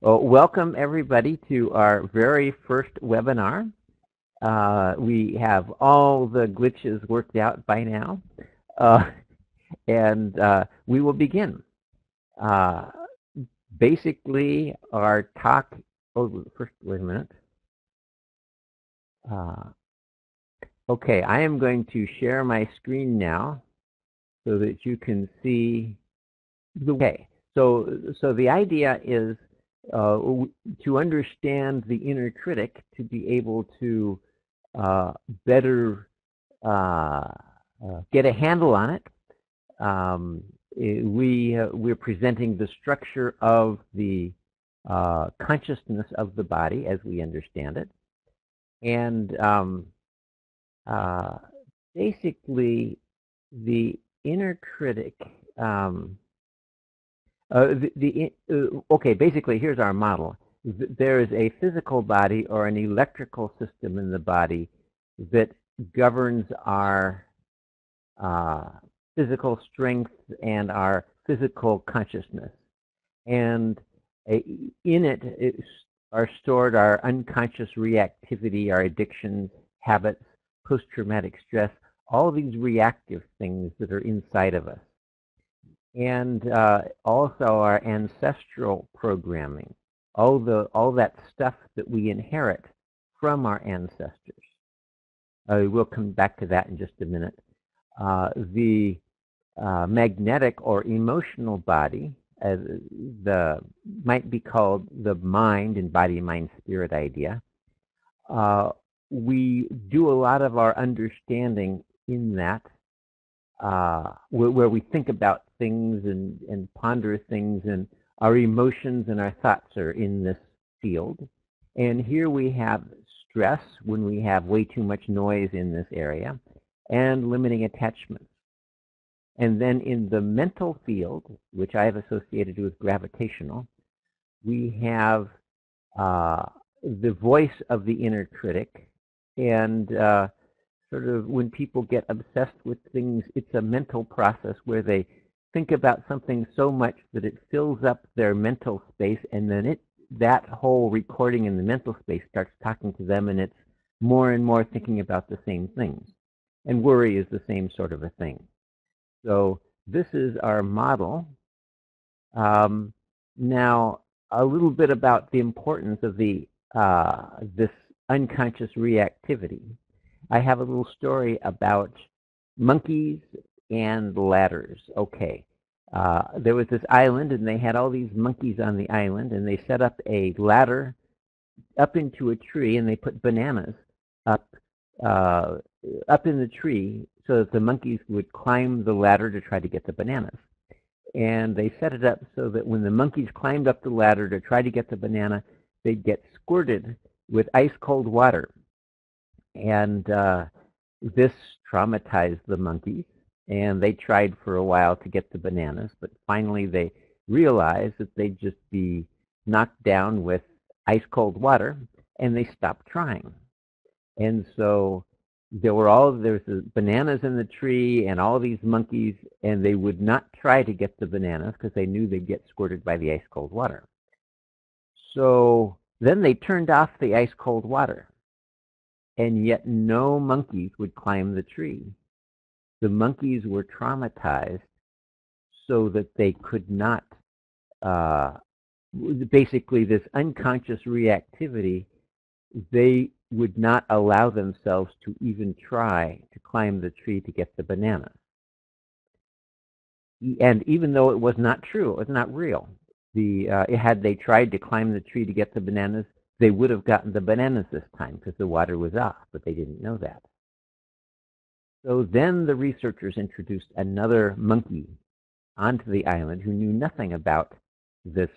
Welcome everybody to our very first webinar. We have all the glitches worked out by now, and we will begin. Basically, our talk. First, wait a minute. Okay, I am going to share my screen now so that you can see. Okay, so the idea is to understand the inner critic, to be able to better get a handle on it. We're presenting the structure of the consciousness of the body as we understand it, and basically the inner critic. Okay, basically, here's our model. There is a physical body or an electrical system in the body that governs our physical strength and our physical consciousness. And in it are stored our unconscious reactivity, our addictions, habits, post-traumatic stress, all these reactive things that are inside of us. And also our ancestral programming, all that stuff that we inherit from our ancestors. We'll come back to that in just a minute. The magnetic or emotional body, might be called the mind and body, mind, spirit idea. We do a lot of our understanding in that, where we think about things and ponder things, and our emotions and our thoughts are in this field. And here we have stress when we have way too much noise in this area, and limiting attachments. And then in the mental field, which I have associated with gravitational, we have the voice of the inner critic, and sort of when people get obsessed with things, it's a mental process where they think about something so much that it fills up their mental space, and then that whole recording in the mental space starts talking to them, and it's more and more thinking about the same things. And worry is the same sort of a thing. So this is our model. Now, a little bit about the importance of this unconscious reactivity. I have a little story about monkeys and ladders. Okay, there was this island, and they had all these monkeys on the island, and they set up a ladder up into a tree, and they put bananas up in the tree so that the monkeys would climb the ladder to try to get the bananas. And they set it up so that when the monkeys climbed up the ladder to try to get the banana, they'd get squirted with ice-cold water. And this traumatized the monkeys, and they tried for a while to get the bananas, but finally they realized that they'd just be knocked down with ice-cold water, and they stopped trying. And so there's bananas in the tree and all these monkeys, and they would not try to get the bananas because they knew they'd get squirted by the ice-cold water. So then they turned off the ice-cold water, and yet no monkeys would climb the tree. The monkeys were traumatized so that they could not, basically this unconscious reactivity, they would not allow themselves to even try to climb the tree to get the banana. And even though it was not true, it was not real, had they tried to climb the tree to get the bananas, they would have gotten the bananas this time because the water was off, but they didn't know that. So then the researchers introduced another monkey onto the island who knew nothing about this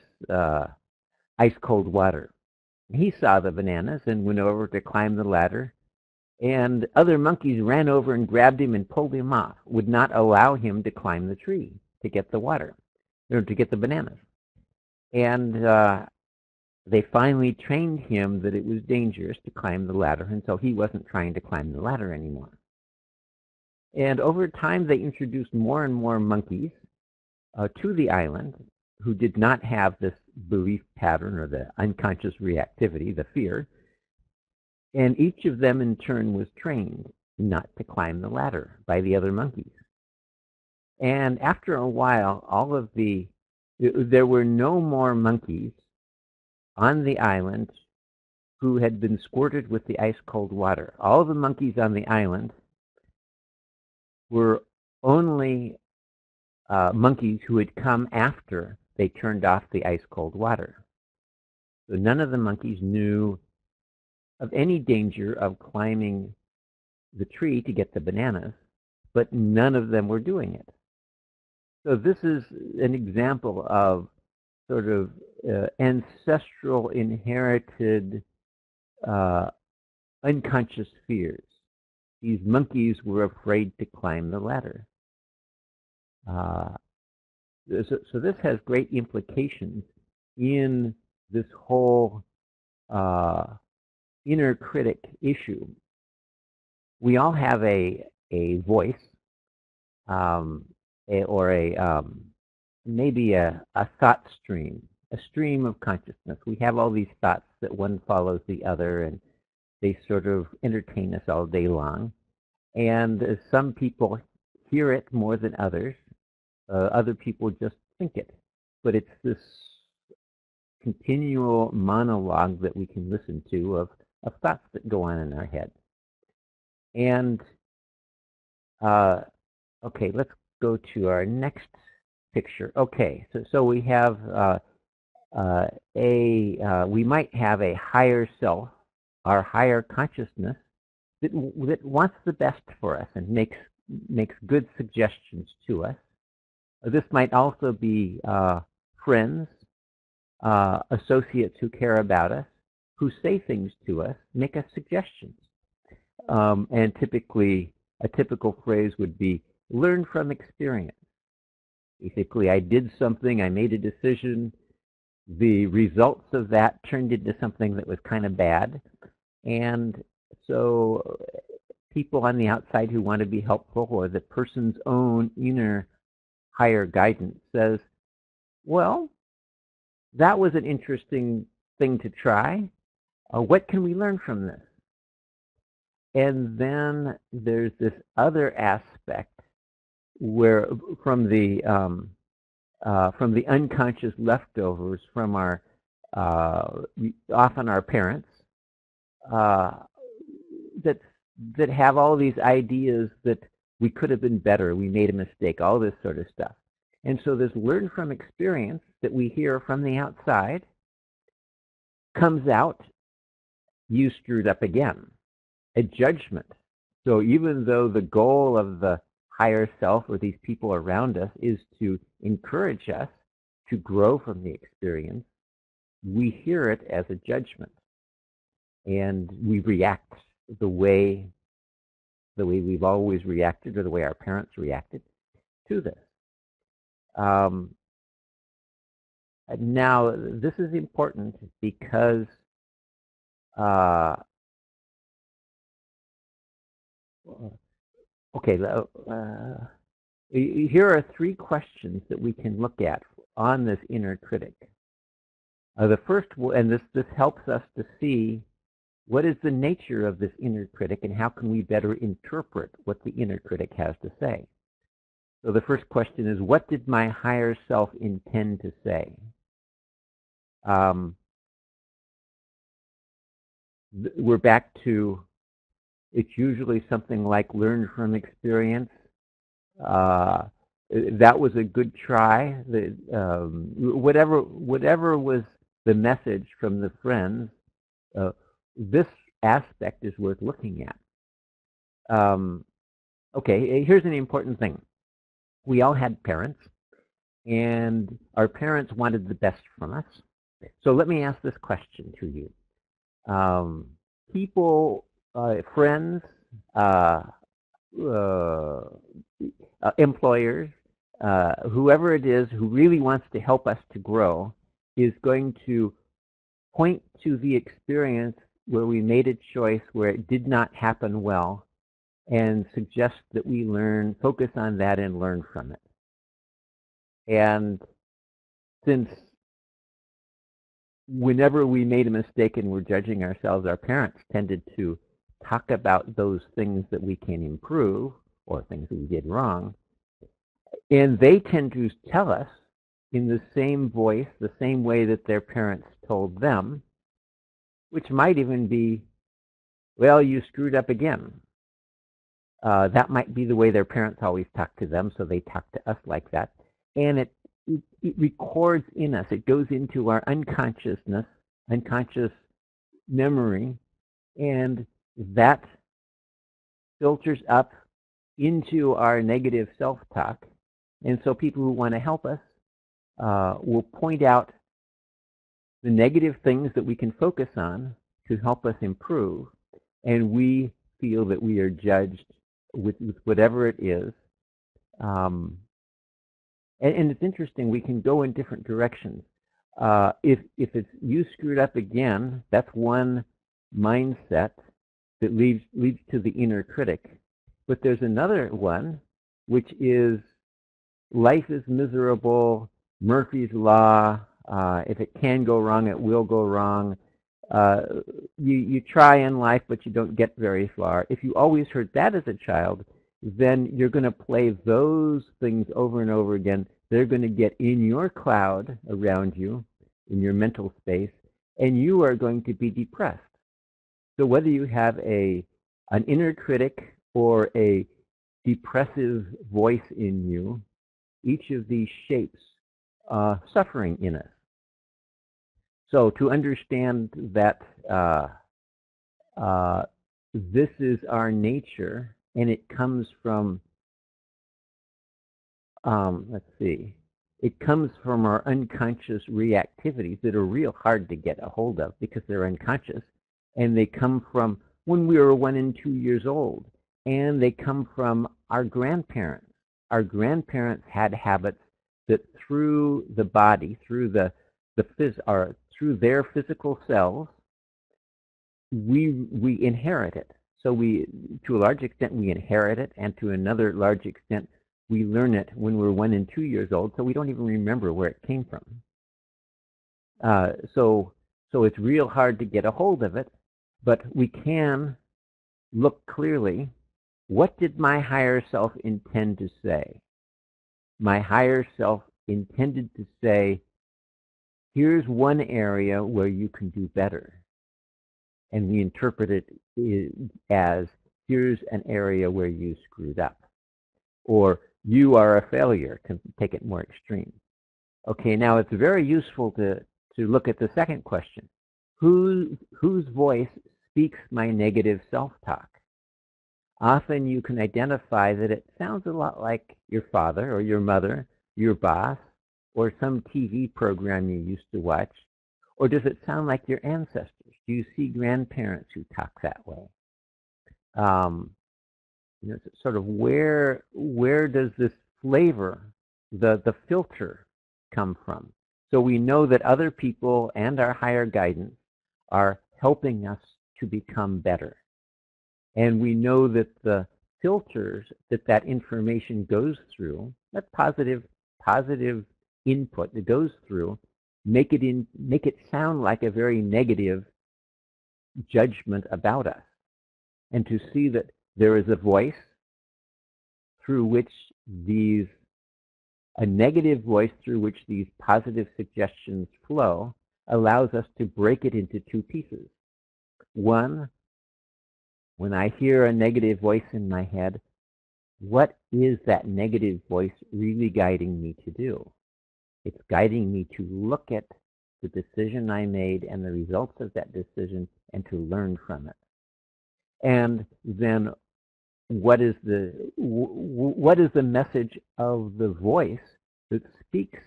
ice-cold water. He saw the bananas and went over to climb the ladder, and other monkeys ran over and grabbed him and pulled him off, would not allow him to climb the tree to get the water, or to get the bananas. And they finally trained him that it was dangerous to climb the ladder, and so he wasn't trying to climb the ladder anymore. And over time, they introduced more and more monkeys to the island who did not have this belief pattern or the unconscious reactivity, the fear, and each of them in turn was trained not to climb the ladder by the other monkeys. And after a while, there were no more monkeys on the island who had been squirted with the ice-cold water. All the monkeys on the island were only monkeys who had come after they turned off the ice-cold water. So none of the monkeys knew of any danger of climbing the tree to get the bananas, but none of them were doing it. So this is an example of sort of ancestral inherited unconscious fears. These monkeys were afraid to climb the ladder. So this has great implications in this whole inner critic issue. We all have a voice, maybe a thought stream, a stream of consciousness. We have all these thoughts that one follows the other, and they sort of entertain us all day long. And some people hear it more than others. Other people just think it. But it's this continual monologue that we can listen to of thoughts that go on in our head. And, okay, let's go to our next picture. Okay, so we have we might have a higher self, our higher consciousness, that wants the best for us and makes good suggestions to us. This might also be friends, associates who care about us, who say things to us, make us suggestions. And typically, a typical phrase would be, learn from experience. Basically, I did something, I made a decision, the results of that turned into something that was kind of bad. And so people on the outside who want to be helpful, or the person's own inner higher guidance, says, well, that was an interesting thing to try. What can we learn from this? And then there's this other aspect where from the unconscious leftovers from our often our parents that have all these ideas that we could have been better, we made a mistake, all this sort of stuff. And so this learn from experience that we hear from the outside comes out, you screwed up again, a judgment. So even though the goal of the higher self or these people around us is to encourage us to grow from the experience, we hear it as a judgment. And we react the way we've always reacted, or the way our parents reacted to this. Now, this is important because okay, here are 3 questions that we can look at on this inner critic. The first, and this helps us to see what is the nature of this inner critic and how can we better interpret what the inner critic has to say. So the first question is, what did my higher self intend to say? We're back to, it's usually something like learn from experience. That was a good try. Whatever was the message from the friends, this aspect is worth looking at. Okay, here's an important thing. We all had parents, and our parents wanted the best from us. So let me ask this question to you. People, friends, employers, whoever it is who really wants to help us to grow is going to point to the experience where we made a choice where it did not happen well and suggest that we focus on that and learn from it. And since whenever we made a mistake and were judging ourselves, our parents tended to talk about those things that we can improve or things that we did wrong. And they tend to tell us in the same voice, the same way that their parents told them, which might even be, well, you screwed up again. That might be the way their parents always talk to them, so they talk to us like that. And it records in us. It goes into our unconscious memory, and that filters up into our negative self-talk. And so people who want to help us will point out the negative things that we can focus on to help us improve, and we feel that we are judged with whatever it is. And it's interesting, we can go in different directions. If it's you screwed up again, that's one mindset that leads to the inner critic. But there's another one, which is life is miserable, Murphy's Law, if it can go wrong, it will go wrong. You try in life, but you don't get very far. If you always heard that as a child, then you're going to play those things over and over again. They're going to get in your cloud around you, in your mental space, and you are going to be depressed. So whether you have an inner critic or a depressive voice in you, each of these shapes suffering in us. So to understand that this is our nature, and it comes from, it comes from our unconscious reactivities that are real hard to get a hold of because they're unconscious, and they come from when we were 1 and 2 years old, and they come from our grandparents. Our grandparents had habits that through the body, through through their physical selves, we inherit it. So to a large extent, we inherit it, and to another large extent, we learn it when we're 1 and 2 years old, so we don't even remember where it came from. So it's real hard to get a hold of it, but we can look clearly. What did my higher self intend to say? My higher self intended to say, here's one area where you can do better. And we interpret it as, here's an area where you screwed up. Or, you are a failure, to take it more extreme. Okay, now it's very useful to look at the second question. Whose voice speaks my negative self-talk? Often you can identify that it sounds a lot like your father or your mother, your boss, or some TV program you used to watch. Or does it sound like your ancestors? Do you see grandparents who talk that way? Sort of where does this flavor, the filter, come from? So we know that other people and our higher guidance are helping us to become better. And we know that the filters that information goes through, that positive input that goes through, make it sound like a very negative judgment about us. And to see that there is a voice through which a negative voice through which these positive suggestions flow allows us to break it into two pieces. One, when I hear a negative voice in my head, what is that negative voice really guiding me to do? It's guiding me to look at the decision I made and the results of that decision and to learn from it. And then what is the message of the voice that speaks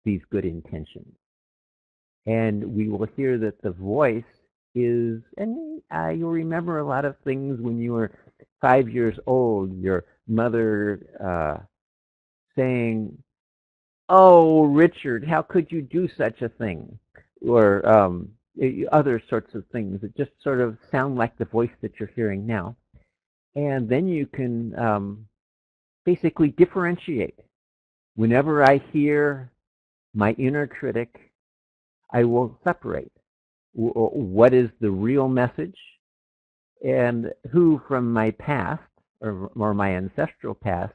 these good intentions? And we will hear that the voice is, and you'll remember a lot of things when you were 5 years old, your mother saying, "Oh, Richard, how could you do such a thing?" Or other sorts of things that just sort of sound like the voice that you're hearing now. And then you can basically differentiate. Whenever I hear my inner critic, I will separate. What is the real message, and who from my past or my ancestral past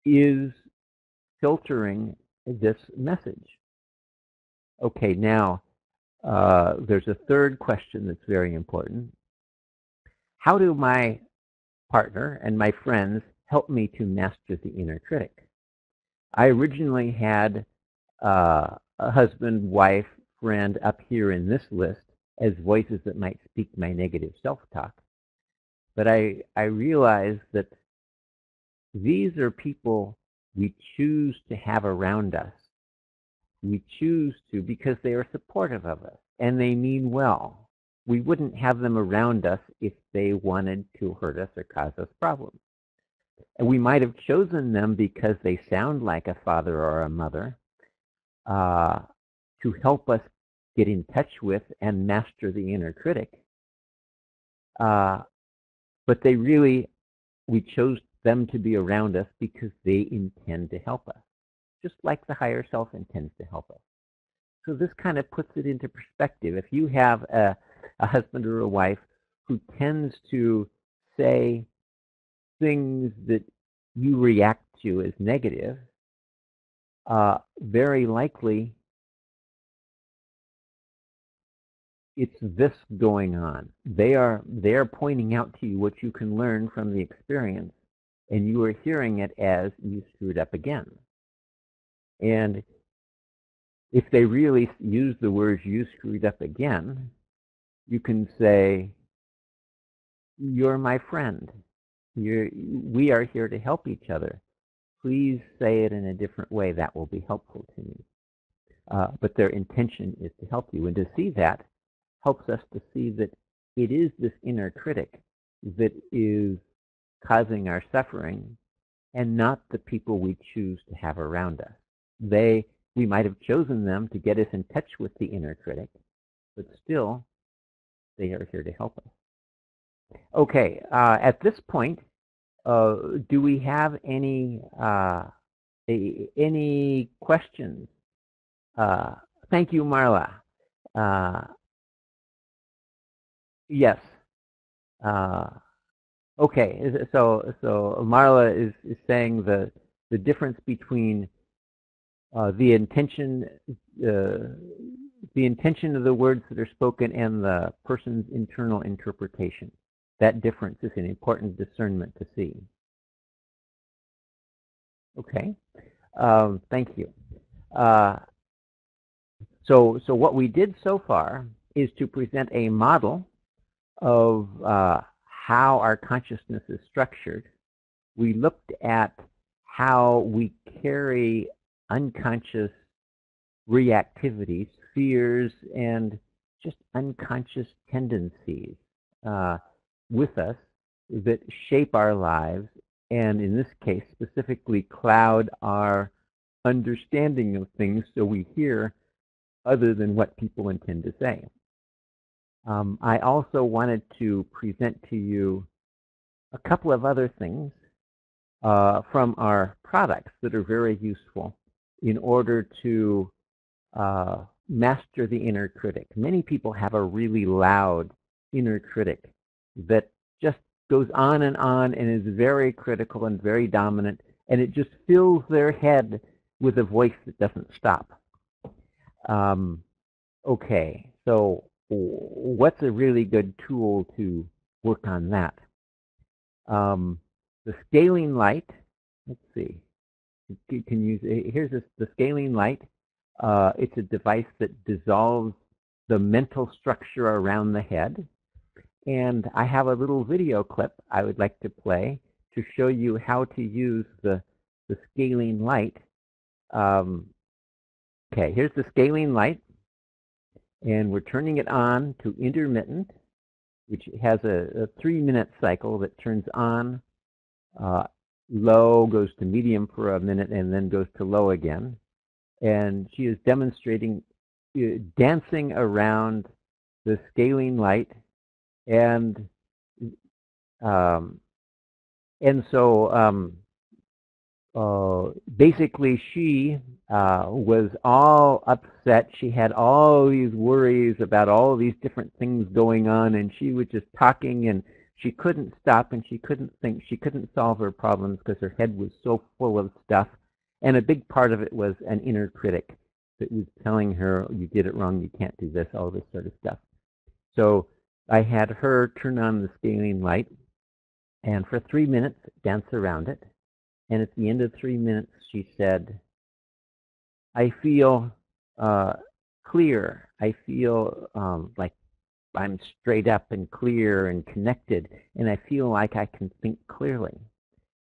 is filtering this message. Okay, now there's a third question that's very important. How do my partner and my friends help me to master the inner critic? I originally had a husband, wife, friend up here in this list as voices that might speak my negative self-talk. But I realized that these are people we choose to have around us. We choose to because they are supportive of us and they mean well. We wouldn't have them around us if they wanted to hurt us or cause us problems. And we might have chosen them because they sound like a father or a mother to help us get in touch with and master the inner critic. But we chose them to be around us because they intend to help us, just like the higher self intends to help us. So this kind of puts it into perspective. If you have a husband or a wife who tends to say things that you react to as negative, very likely it's this going on. They are pointing out to you what you can learn from the experience, and you are hearing it as you screwed up again. And if they really use the words "you screwed up again," you can say, "You're my friend. We are here to help each other. Please say it in a different way. That will be helpful to me." But their intention is to help you. And to see that helps us to see that it is this inner critic that is causing our suffering and not the people we choose to have around us. We might have chosen them to get us in touch with the inner critic, but still, they are here to help us. Okay, at this point, do we have any questions? Thank you, Marla. Yes. Okay, so Marla is saying the difference between the intention of the words that are spoken and the person's internal interpretation. That difference is an important discernment to see. Okay, thank you. So what we did so far is to present a model of how our consciousness is structured. We looked at how we carry unconscious reactivities, fears, and just unconscious tendencies with us that shape our lives, and in this case specifically cloud our understanding of things so we hear other than what people intend to say. I also wanted to present to you a couple of other things from our products that are very useful in order to master the inner critic. Many people have a really loud inner critic that just goes on and is very critical and very dominant, and it just fills their head with a voice that doesn't stop. Okay, so what's a really good tool to work on that? The scaling light, let's see, you can use, here's the scaling light. It's a device that dissolves the mental structure around the head. And I have a little video clip I would like to play to show you how to use the scaling light. Okay, here's the scaling light. And we're turning it on to intermittent, which has a 3-minute cycle that turns on, low, goes to medium for a minute, and then goes to low again. And she is demonstrating dancing around the scaling light, and so basically she was all upset. She had all these worries about all these different things going on, and she was just talking, and she couldn't stop, and she couldn't think. She couldn't solve her problems because her head was so full of stuff. And a big part of it was an inner critic that was telling her, you did it wrong, you can't do this, all this sort of stuff. So I had her turn on the scaling light, and for 3 minutes dance around it. And at the end of 3 minutes, she said, I feel clear. I feel like I'm straight up and clear and connected, and I feel like I can think clearly.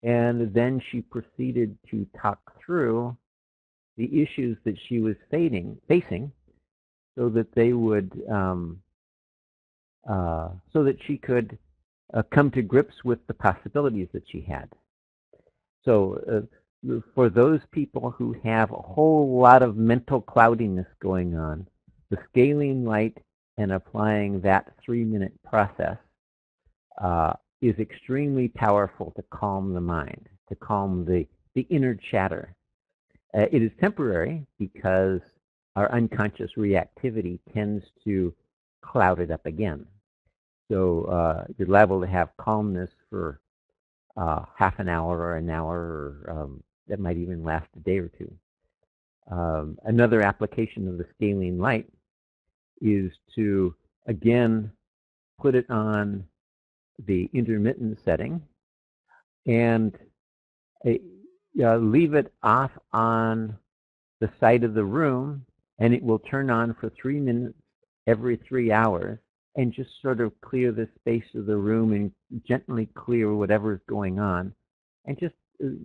And then she proceeded to talk through the issues that she was facing so that they would, so that she could come to grips with the possibilities that she had. So for those people who have a whole lot of mental cloudiness going on, the scaling light and applying that 3-minute process is extremely powerful to calm the mind, to calm the inner chatter. It is temporary because our unconscious reactivity tends to cloud it up again. So you're liable to have calmness for half an hour or an hour, or that might even last a day or two. Another application of the scaling light is to, again, put it on the intermittent setting and leave it off on the side of the room, and it will turn on for 3 minutes every 3 hours and just sort of clear the space of the room and gently clear whatever is going on and just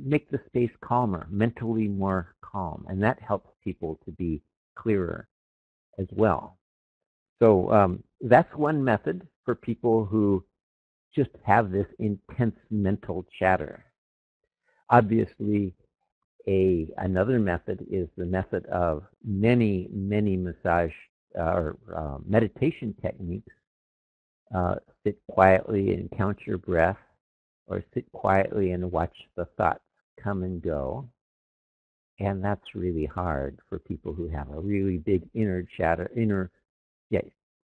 make the space calmer, mentally more calm. And that helps people to be clearer as well. So that's one method for people who just have this intense mental chatter. Obviously, another method is the method of many massage or meditation techniques. Sit quietly and count your breath, or sit quietly and watch the thoughts come and go. And that's really hard for people who have a really big inner chatter,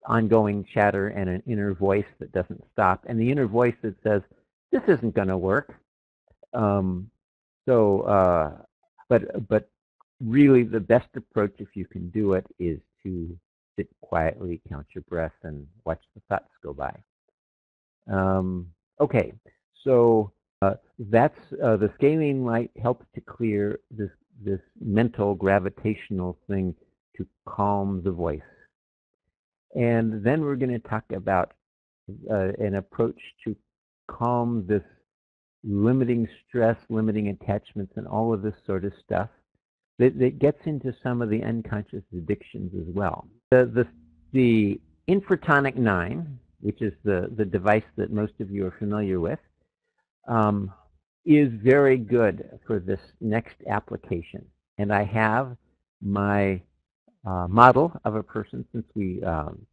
ongoing chatter, and an inner voice that doesn't stop, and the inner voice that says, this isn't going to work. But really the best approach, if you can do it, is to sit quietly, count your breath, and watch the thoughts go by. Okay, so that's the scaling light helps to clear this mental gravitational thing to calm the voice. And then we're going to talk about an approach to calm this limiting stress, limiting attachments, and all of this sort of stuff that gets into some of the unconscious addictions as well. The Infratonic 9, which is the device that most of you are familiar with, is very good for this next application. And I have my model of a person, since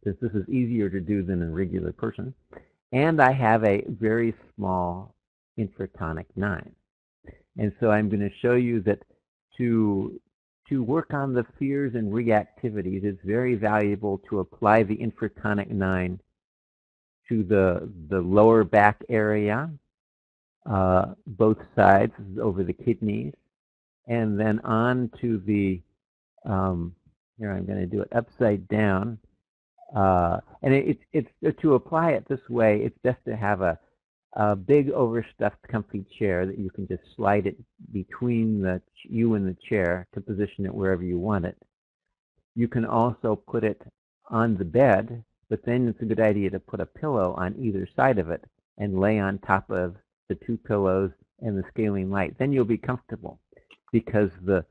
this is easier to do than a regular person, and I have a very small Infratonic 9. And so I'm going to show you that to work on the fears and reactivities, it's very valuable to apply the Infratonic 9 to the lower back area, both sides over the kidneys, and then on to the, here I'm going to do it upside down. And it's to apply it this way, it's best to have a big overstuffed comfy chair that you can just slide it between you and the chair to position it wherever you want it. You can also put it on the bed, but then it's a good idea to put a pillow on either side of it and lay on top of the 2 pillows and the scaling light. Then you'll be comfortable, because the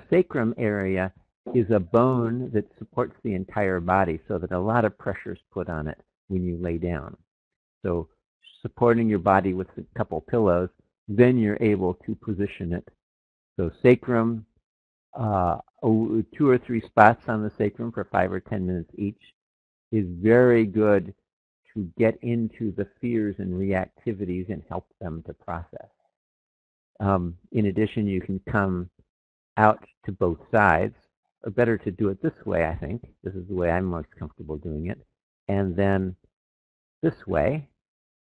sacrum area is a bone that supports the entire body, so that a lot of pressure is put on it when you lay down. So supporting your body with a couple pillows, then you're able to position it. So sacrum, 2 or 3 spots on the sacrum for 5 or 10 minutes each is very good to get into the fears and reactivities and help them to process. In addition, you can come out to both sides, or better to do it this way, I think. This is the way I'm most comfortable doing it. And then this way,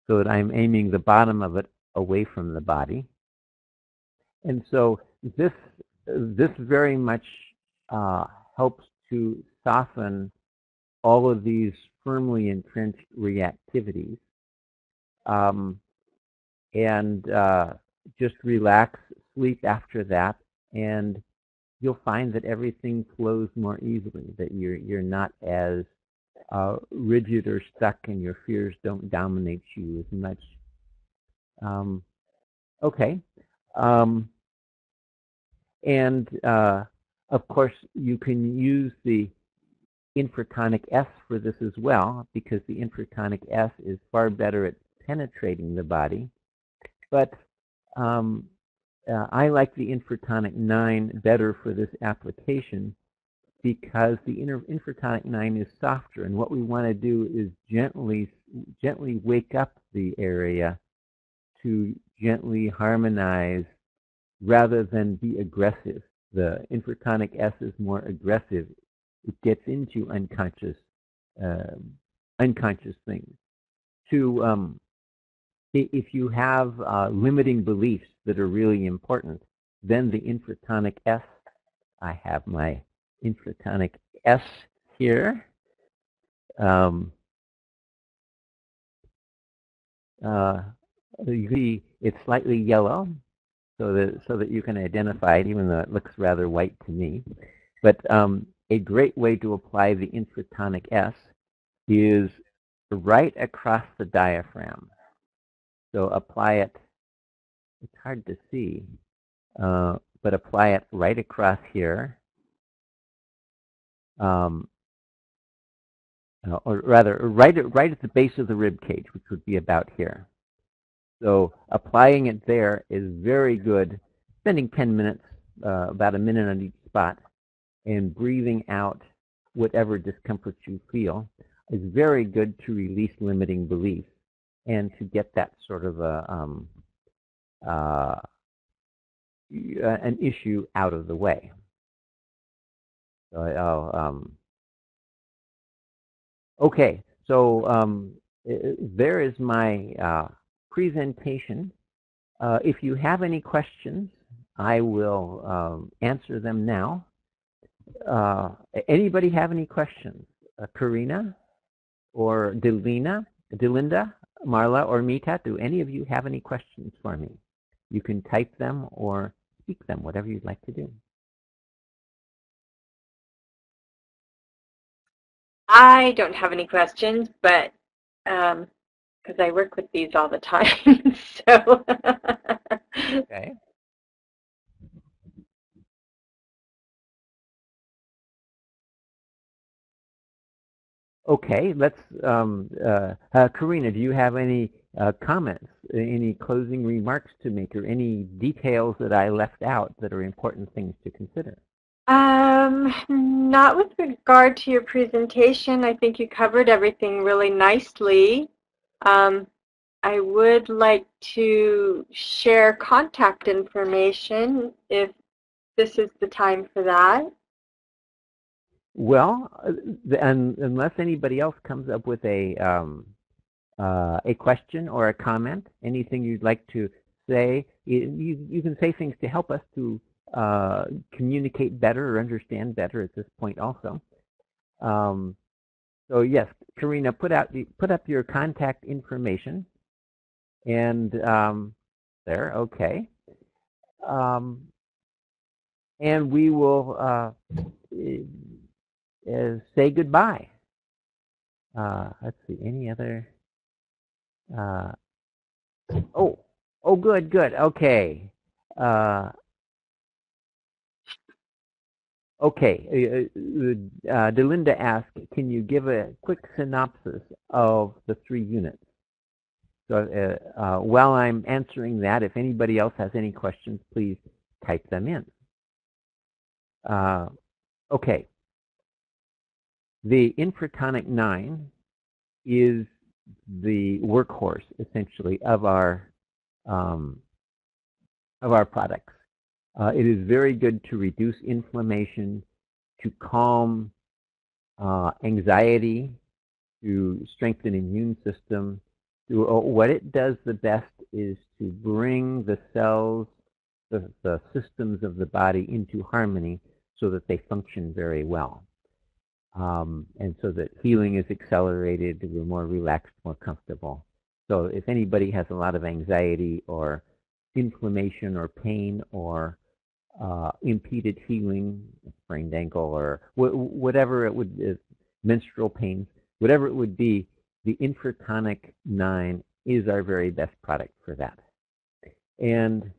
so that I'm aiming the bottom of it away from the body. And so this very much helps to soften all of these firmly entrenched reactivities. And just relax, sleep after that, and you'll find that everything flows more easily, that you're not as rigid or stuck, and your fears don't dominate you as much. Okay. And of course, you can use the Infratonic S for this as well, because the Infratonic S is far better at penetrating the body. But I like the Infratonic 9 better for this application, because the Infratonic 9 is softer, and what we want to do is gently wake up the area to gently harmonize rather than be aggressive. The Infratonic S is more aggressive. It gets into unconscious things. If you have limiting beliefs that are really important, then the Infratonic S, I have my Infratonic S here. You see it's slightly yellow, so that you can identify it, even though it looks rather white to me. But a great way to apply the Infratonic S is right across the diaphragm. So apply it, it's hard to see, but apply it right across here, or rather right at the base of the rib cage, which would be about here. So applying it there is very good, spending 10 minutes, about a minute on each spot, and breathing out whatever discomfort you feel is very good to release limiting beliefs and to get that sort of an issue out of the way. So okay, so there is my presentation. If you have any questions, I will answer them now. Anybody have any questions? Karina or Delinda, Marla or Mita, do any of you have any questions for me? You can type them or speak them, whatever you'd like to do. I don't have any questions, but because I work with these all the time, so. Okay. Okay, let's, Karina, do you have any comments, any closing remarks to make, or any details that I left out that are important things to consider? Not with regard to your presentation. I think you covered everything really nicely. I would like to share contact information if this is the time for that. Well, unless anybody else comes up with a question or a comment, anything you'd like to say, you can say things to help us to communicate better or understand better at this point also. So yes, Karina, put up your contact information, and there, okay. And we will say goodbye. Let's see, any other? Oh, good, okay. Okay, Delinda asked, can you give a quick synopsis of the 3 units? So while I'm answering that, if anybody else has any questions, please type them in. Okay. The Infratonic 9 is the workhorse, essentially, of our of our products. It is very good to reduce inflammation, to calm anxiety, to strengthen immune system. What it does the best is to bring the cells, the systems of the body into harmony so that they function very well. And so that healing is accelerated, we're more relaxed, more comfortable. So if anybody has a lot of anxiety or inflammation or pain or impeded healing, sprained ankle or whatever it would, menstrual pains, whatever it would be, the Infratonic 9 is our very best product for that. And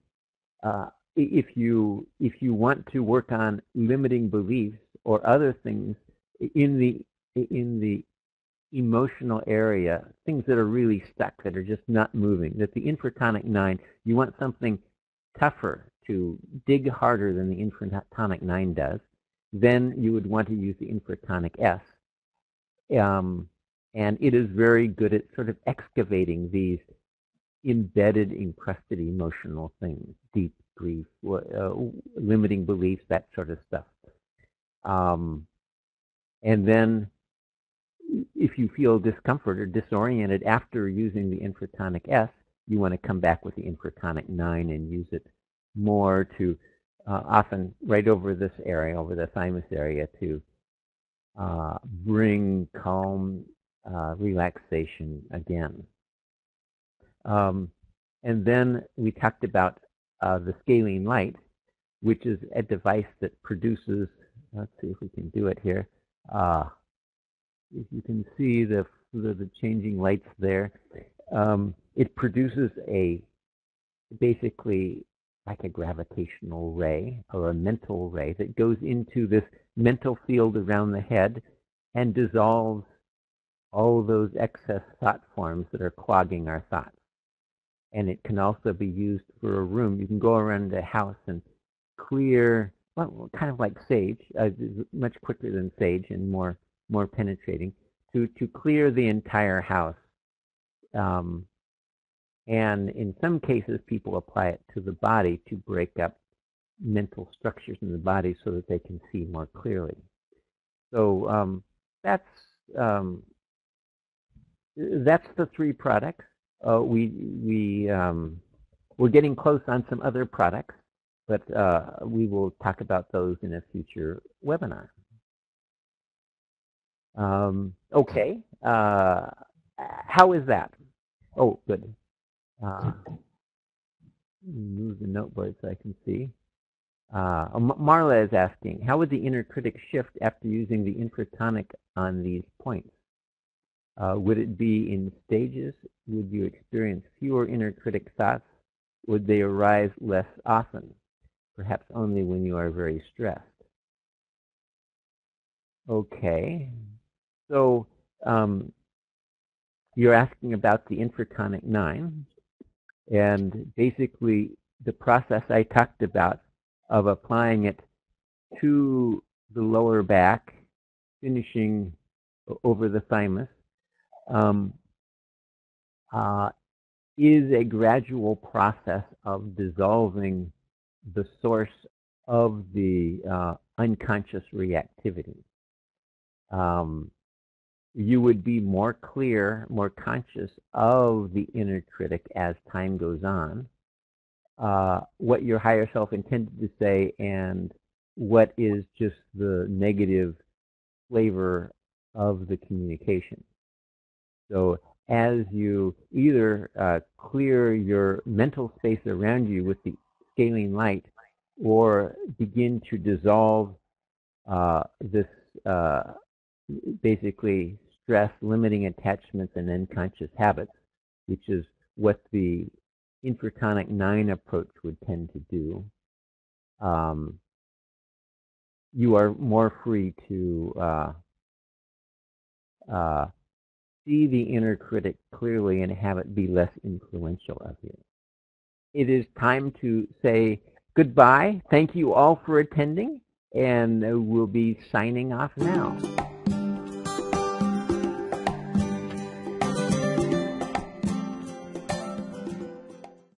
if you want to work on limiting beliefs or other things in the emotional area, things that are really stuck, that are just not moving, that the Infratonic 9, you want something tougher to dig harder than the Infratonic 9 does, then you would want to use the Infratonic S. And it is very good at sort of excavating these embedded, encrusted emotional things, deep grief, limiting beliefs, that sort of stuff. And then if you feel discomfort or disoriented after using the Infratonic S, you want to come back with the Infratonic 9 and use it more to, often right over this area, over the thymus area, to bring calm, relaxation again. And then we talked about the scaling light, which is a device that produces, let's see if we can do it here. If you can see the changing lights there, it produces basically like a gravitational ray or a mental ray that goes into this mental field around the head and dissolves all those excess thought forms that are clogging our thoughts. And it can also be used for a room. You can go around the house and clear, well, kind of like sage, much quicker than sage and more penetrating, to clear the entire house. And in some cases, people apply it to the body to break up mental structures in the body so that they can see more clearly. So that's the three products. We're getting close on some other products, but we will talk about those in a future webinar. Okay, how is that? Oh, good. Move the noteboard so I can see. Marla is asking, how would the inner critic shift after using the Infratonic on these points? Would it be in stages? Would you experience fewer inner critic thoughts? Would they arise less often? Perhaps only when you are very stressed. Okay, so you're asking about the Infratonic 9, and basically the process I talked about of applying it to the lower back, finishing over the thymus, is a gradual process of dissolving the source of the unconscious reactivity. You would be more clear, more conscious of the inner critic as time goes on, what your higher self intended to say and what is just the negative flavor of the communication. So as you either clear your mental space around you with the scaling light or begin to dissolve this basically stress, limiting attachments, and unconscious habits, which is what the Infratonic 9 approach would tend to do, you are more free to see the inner critic clearly and have it be less influential of you. It is time to say goodbye. Thank you all for attending, and we'll be signing off now.